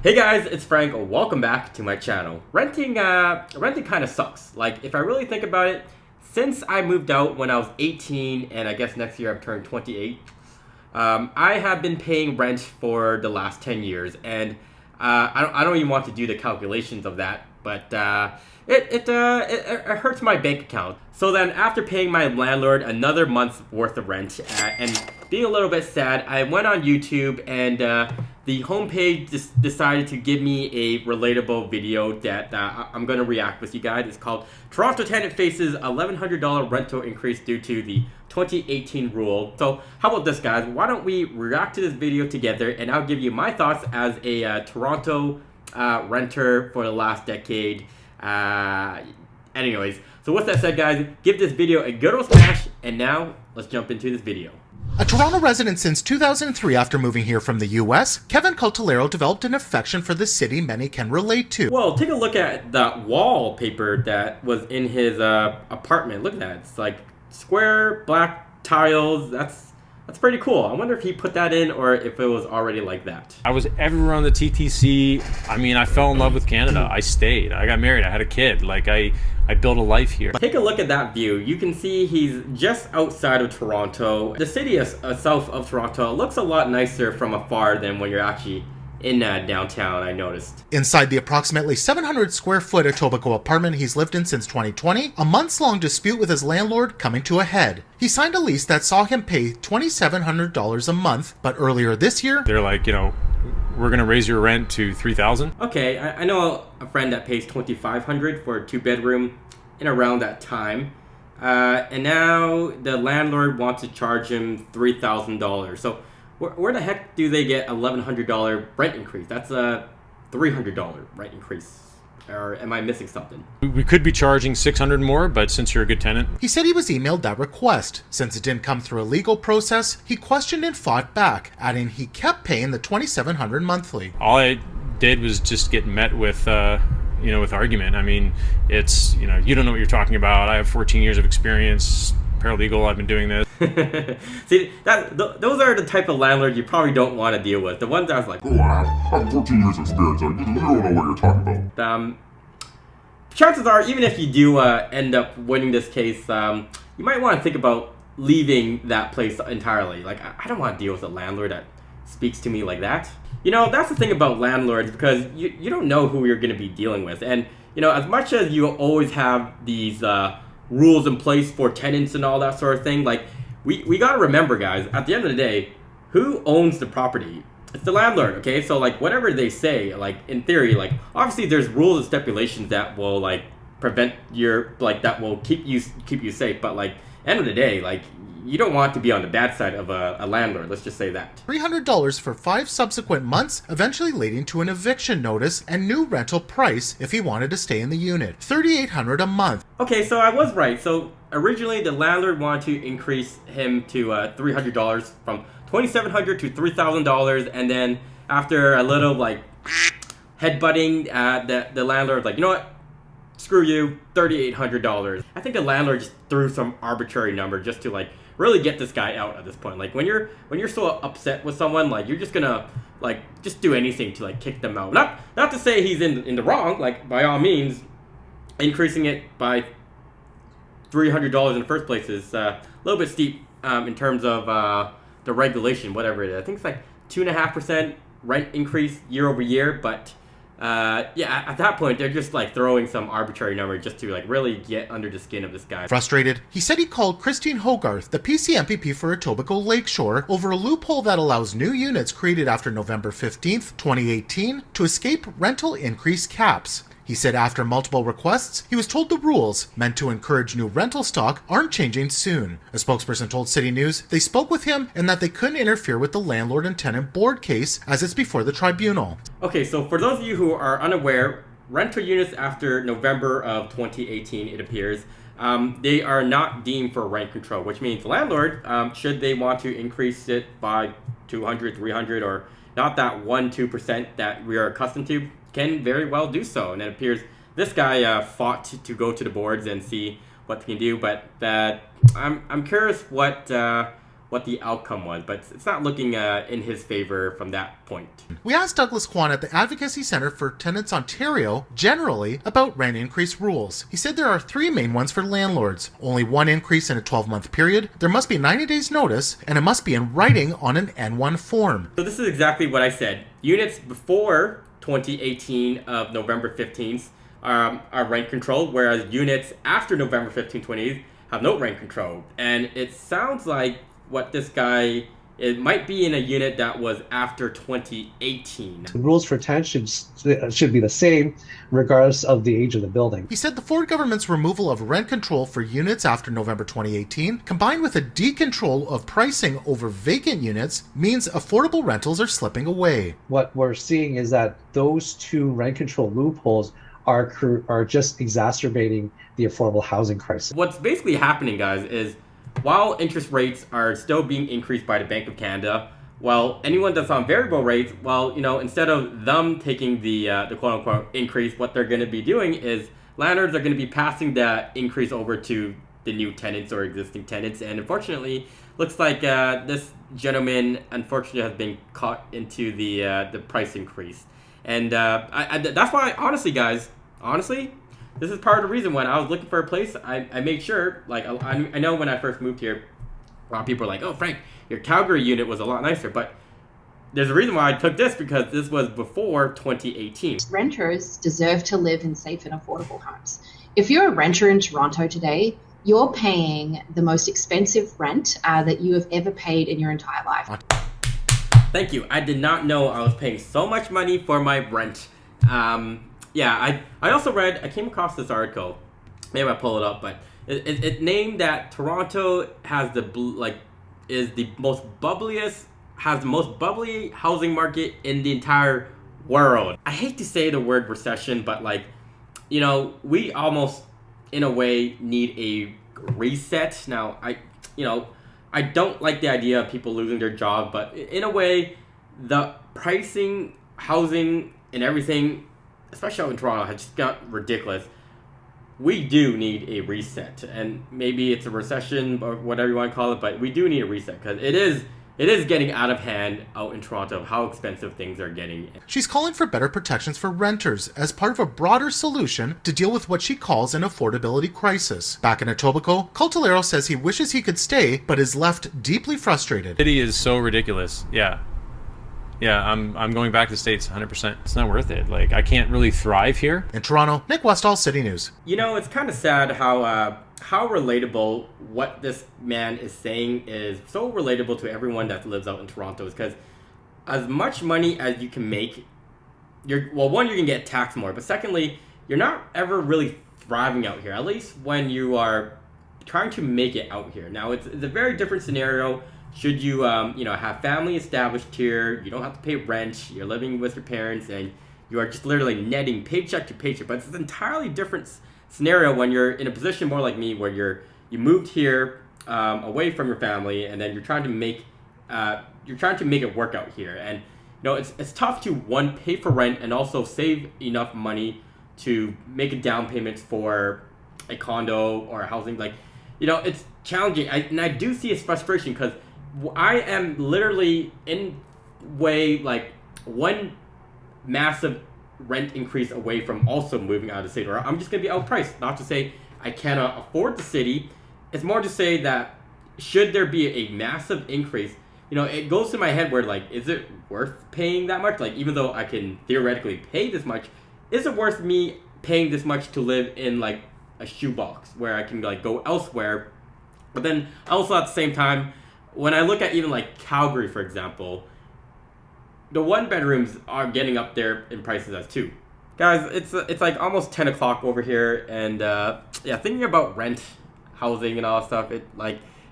Hey guys, it's Frank. Welcome back to my channel. Renting kind of sucks. Like, if I really think about it, since I moved out when I was 18, and I guess next year I'm turning 28, I have been paying rent for the last 10 years, and I don't even want to do the calculations of that, but it hurts my bank account. So then, after paying my landlord another month's worth of rent and being a little bit sad, I went on YouTube and the homepage decided to give me a relatable video that I'm going to react with you guys. It's called Toronto Tenant Faces $1,100 Rental Increase Due to the 2018 Rule. So how about this, guys? Why don't we react to this video together, and I'll give you my thoughts as a Toronto renter for the last decade. Anyways, so with that said, guys, give this video a good old smash, and now let's jump into this video. A Toronto resident since 2003 after moving here from the US, Kevin Cotillero developed an affection for the city many can relate to. Well, take a look at that wallpaper that was in his apartment. Look at that. It's like square black tiles. That's pretty cool. I wonder if he put that in or if it was already like that. I was everywhere on the TTC. I mean, I fell in love with Canada. I stayed. I got married. I had a kid. Like, I built a life here. Take a look at that view. You can see he's just outside of Toronto. The city south of Toronto looks a lot nicer from afar than when you're actually in downtown, I noticed. Inside the approximately 700 square foot Etobicoke apartment he's lived in since 2020, a months-long dispute with his landlord coming to a head. He signed a lease that saw him pay $2,700 a month, but earlier this year, they're like, we're going to raise your rent to $3,000. Okay, I know a friend that pays $2,500 for a two-bedroom in around that time. And now the landlord wants to charge him $3,000. So where the heck do they get $1,100 rent increase? That's a $300 rent increase. Or am I missing something? We could be charging $600 more, but since you're a good tenant. He said he was emailed that request. Since it didn't come through a legal process, he questioned and fought back, adding he kept paying the $2,700 monthly. All I did was just get met with, with argument. I mean, it's, you don't know what you're talking about. I have 14 years of experience, paralegal, I've been doing this. See, those are the type of landlords you probably don't want to deal with. The ones that's like, oh, I have 14 years experience, you don't know what you're talking about. Chances are, even if you do end up winning this case, you might want to think about leaving that place entirely. Like, I don't want to deal with a landlord that speaks to me like that. That's the thing about landlords, because you don't know who you're going to be dealing with. And, as much as you always have these rules in place for tenants and all that sort of thing, like, we got to remember, guys, at the end of the day, who owns the property? It's the landlord, okay? So, like, whatever they say, like, in theory, like, obviously there's rules and stipulations that will, like, prevent that will keep you safe. But, like, end of the day, like, you don't want to be on the bad side of a landlord, let's just say that. $300 for 5 subsequent months, eventually leading to an eviction notice and new rental price if he wanted to stay in the unit. $3,800 a month. Okay, so I was right. So originally the landlord wanted to increase him to $300 from $2,700 to $3,000, and then after a little like headbutting, the landlord was like, you know what? Screw you, $3,800. I think the landlord just threw some arbitrary number just to like really get this guy out at this point. Like, when you're so upset with someone, like, you're just gonna like just do anything to like kick them out. Not to say he's in the wrong. Like, by all means, increasing it by $300 in the first place is a little bit steep in terms of the regulation, whatever it is. I think it's like 2.5% rent increase year over year, but yeah, at that point, they're just like throwing some arbitrary number just to like really get under the skin of this guy. Frustrated, he said he called Christine Hogarth, the PC MPP for Etobicoke Lakeshore, over a loophole that allows new units created after November 15th, 2018 to escape rental increase caps. He said after multiple requests, he was told the rules, meant to encourage new rental stock, aren't changing soon. A spokesperson told CityNews they spoke with him and that they couldn't interfere with the landlord and tenant board case as it's before the tribunal. Okay, so for those of you who are unaware, rental units after November of 2018, it appears, they are not deemed for rent control, which means the landlord, should they want to increase it by 200, 300, or not that 1-2% that we are accustomed to, can very well do so. And it appears this guy fought to go to the boards and see what they can do. But I'm curious what what the outcome was, but it's not looking in his favor from that point. We asked Douglas Kwan at the Advocacy Centre for Tenants Ontario generally about rent increase rules. He said there are 3 main ones for landlords. Only 1 increase in a 12-month period, there must be 90 days notice, and it must be in writing on an N1 form. So this is exactly what I said. Units before 2018 of November 15th are rent controlled, whereas units after November 15, 20 have no rent control. And it sounds like what this guy, it might be in a unit that was after 2018. The rules for tenants should be the same regardless of the age of the building. He said the Ford government's removal of rent control for units after November 2018, combined with a decontrol of pricing over vacant units, means affordable rentals are slipping away. What we're seeing is that those 2 rent control loopholes are just exacerbating the affordable housing crisis. What's basically happening, guys, is while interest rates are still being increased by the Bank of Canada, well, anyone that's on variable rates, well, instead of them taking the quote-unquote increase, what they're going to be doing is landlords are going to be passing that increase over to the new tenants or existing tenants. And unfortunately, looks like this gentleman, unfortunately, has been caught into the price increase. And that's why, honestly, guys, this is part of the reason when I was looking for a place, I made sure, like, I know when I first moved here, a lot of people are like, oh, Frank, your Calgary unit was a lot nicer, but there's a reason why I took this, because this was before 2018. Renters deserve to live in safe and affordable homes. If you're a renter in Toronto today, you're paying the most expensive rent that you have ever paid in your entire life. Thank you. I did not know I was paying so much money for my rent. Yeah, I also read, I came across this article, maybe I'll pull it up, but it named that Toronto has has the most bubbly housing market in the entire world. I hate to say the word recession, but we almost, in a way, need a reset. Now, I don't like the idea of people losing their job, but in a way, the pricing, housing, and everything, especially out in Toronto, has just got ridiculous. We do need a reset, and maybe it's a recession or whatever you want to call it, but we do need a reset because it is getting out of hand out in Toronto how expensive things are getting. She's calling for better protections for renters as part of a broader solution to deal with what she calls an affordability crisis. Back in Etobicoke, Caltalero says he wishes he could stay, but is left deeply frustrated. The city is so ridiculous. Yeah, I'm going back to the States 100%. It's not worth it. Like, I can't really thrive here. In Toronto, Nick Westall, City News. It's kind of sad how relatable what this man is saying is so relatable to everyone that lives out in Toronto, is because as much money as you can make, one, you can get taxed more, but secondly, you're not ever really thriving out here, at least when you are trying to make it out here. Now, it's a very different scenario. Should you, have family established here, you don't have to pay rent, you're living with your parents, and you are just literally netting paycheck to paycheck. But it's an entirely different scenario when you're in a position more like me, where you moved here away from your family, and then you're trying to make it work out here. And it's tough to, one, pay for rent and also save enough money to make a down payment for a condo or a housing. It's challenging. I do see his frustration, because I am literally in one massive rent increase away from also moving out of the city, or I'm just going to be outpriced. Not to say I cannot afford the city. It's more to say that should there be a massive increase, it goes to my head where, is it worth paying that much? Even though I can theoretically pay this much, is it worth me paying this much to live in a shoebox where I can go elsewhere? But then also at the same time, when I look at even Calgary, for example, the 1-bedrooms are getting up there in prices as too. Guys, it's almost 10 o'clock over here, and thinking about rent, housing, and all that stuff, it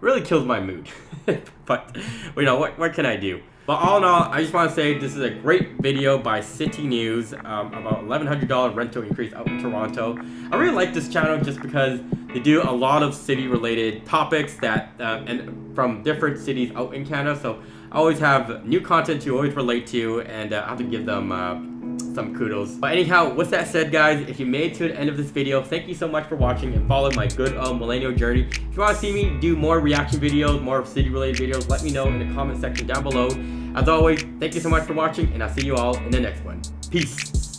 really kills my mood. But what can I do? But all in all, I just want to say this is a great video by CityNews about $1,100 rental increase out in Toronto. I really like this channel just because they do a lot of city-related topics that and from different cities out in Canada. So I always have new content to always relate to, and I have to give them some kudos. But anyhow, with that said, guys, if you made it to the end of this video, thank you so much for watching and follow my good millennial journey. If you want to see me do more reaction videos, more city related videos, let me know in the comment section down below. As always, thank you so much for watching, and I'll see you all in the next one. Peace.